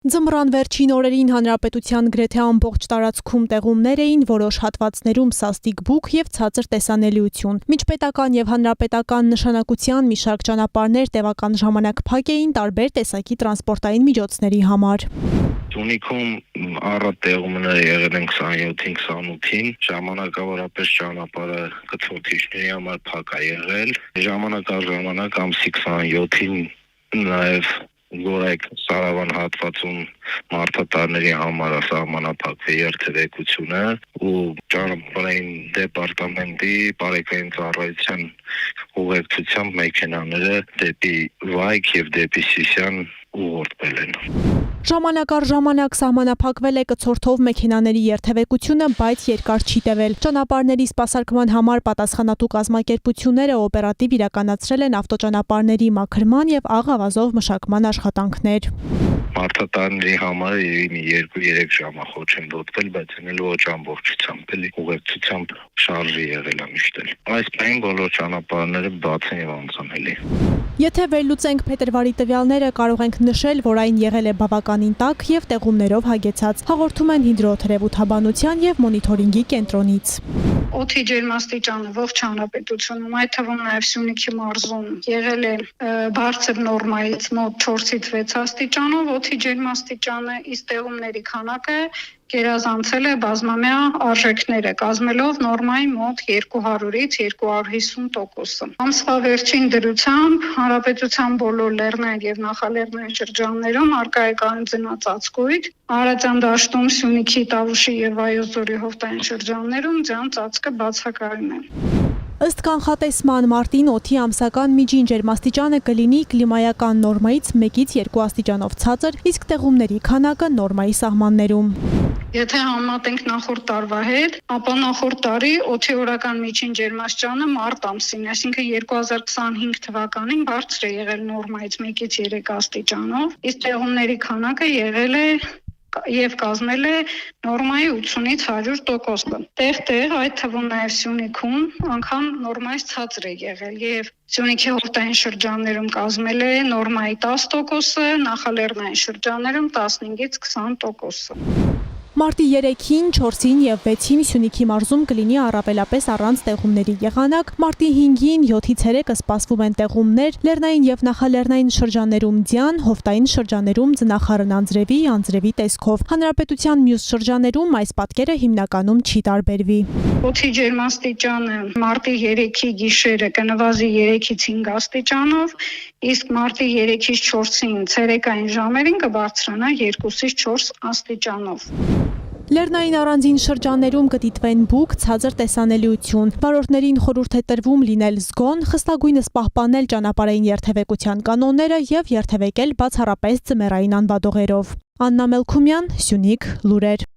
Ձմռան վերջին օրերին հանրապետության գրեթե ամբողջ տարածքում տեղումներ էին, որոշ հատվածներում սաստիկ բուք եւ ցածր տեսանելիություն։ Միջպետական եւ հանրապետական նշանակության մի շարք ճանապարհներ տևական ժամանակ փակ էին տարբեր տեսակի տրանսպորտային միջոցների համար։ Սյունիքում առատ տեղումները եղել են 27-ին, 28-ին, ժամանակավորապես ճանապարհը կցորդիչների համար փակ է եղել, ժամանակ առ ժամանակ ամսի 27-ին նաև Գորայք Սարավան հատվածում մարդատարների համար սահմանափակվի երթևեկությունը ու ճանապարհային դեպարտամենտի բարեկային ծառայության ուղեկցությամբ մեքենաները դեպի Վայք եւ դեպի Սիսիան ուղղորդվել են։ Ժամանակ առ ժամանակ սահմանափակվել է կցորդով մեքենաների երթևեկությունը, բայց երկար չի տևել։ Ճանապարհների սպասարկման համար պատասխանատու կազմակերպությունները օպերատիվ իրականացրել են ավտոճանապարհների մաքրման եւ աղավազով մշակման աշխատանքներ։ Մարդատարների համար 2-3 ժամ խոչընդոտվել, բայց այն էլ ոչ ամբողջությամբ, էլի ուղեկցությամբ շարժի եղել է միշտ։ Այս պահին բոլոր ճանապարհները բաց են եւ անցանելի։ Եթե վերլուծենք փետրվարի տվյալները, կարող ենք նշել, որ այն եղել է բավականին տաք եւ տեղումներով հագեցած, հաղորդում են հիդրոթերապևտաբանության եւ մոնիթորինգի կենտրոնից։ Օդի ջերմաստիճանը ողջ հանրապետությունում, այդ թվում նաև Սյունիքի մարզում եղել է բարձր նորմայից մոտ 4-ից 6 աստիճանով, օդի ջերմաստիճանը, իսկ տեղումների քանակը գերազանցել է բազմամյա արժեքները, կազմելով նորմայի մոտ 200-ից 250%։ Ամսվա վերջին դրությամբ հանրապետության բոլոր լեռնային եւ նախալեռնային շրջաններում առկա է կանոնացած ծածկույթ, Արարատյան դաշտում, Սյունիքի, Տավուշի եւ Վայոց-Ձորի հովտային շրջաններում ձյան ծածկը բացակայում է։ Ըստ կանխատեսման մարտին օդի ամսական միջին ջերմաստիճանը կլինի կլիմայական նորմայից 1-ից 2 աստիճանով ցածր, իսկ տեղումների քանակը նորմայի սահմաններում։ Եթե համեմատենք նախորդ տարվա հետ, ապա նախորդ տարի օդի օրական միջին ջերմաստիճանը մարտ ամսին, այսինքն 2025 թվականին բարձր է եղել նորմայից 1-ից 3 աստիճանով, իսկ տեղումների քանակը եղել է եւ կազմել է նորմայի 80-ից 100%։ Տեղ-տեղ, այդ թվում նաեւ Սյունիքում, անգամ նորմայից ցածր է եղել եւ Սյունիքի հովտային շրջաններում կազմել է նորմայի 10%, նախալեռնային շրջաններում 15-ից 20%։ Մարտի 3-ին, 4-ին եւ 6-ին Սյունիքի մարզում կլինի առավելապես առանց տեղումների եղանակ, մարտի 5-ին 7-ից 3-ը սպասվում են տեղումներ, լեռնային եւ նախալեռնային շրջաններում ձյան, հովտային շրջաններում ձնախառն անձրևի տեսքով։ Հանրապետության մյուս շրջաններում այս պատկերը հիմնականում չի տարբերվի։ Օդի ջերմաստիճանը մարտի 3-ի գիշերը կնվազի 3-ից 5 աստիճանով, իսկ մարտի 3-ից 4-ին ցերեկային ժամերին կբարձրանա 2-ից 4 աստիճանով։ Լեռնային առանձին շրջաններում կդիտվեն բուք, ցածր տեսանելիություն։ Վարորդներին խորհուրդ է տրվում լինել զգոն, խստագույնս պահպանել ճանապարհային երթևեկության կանոնները եւ երթևեկել բացառապես ձմեռային անվադողերով։ Աննա Մելքումյան, Սյունիք, լուրեր։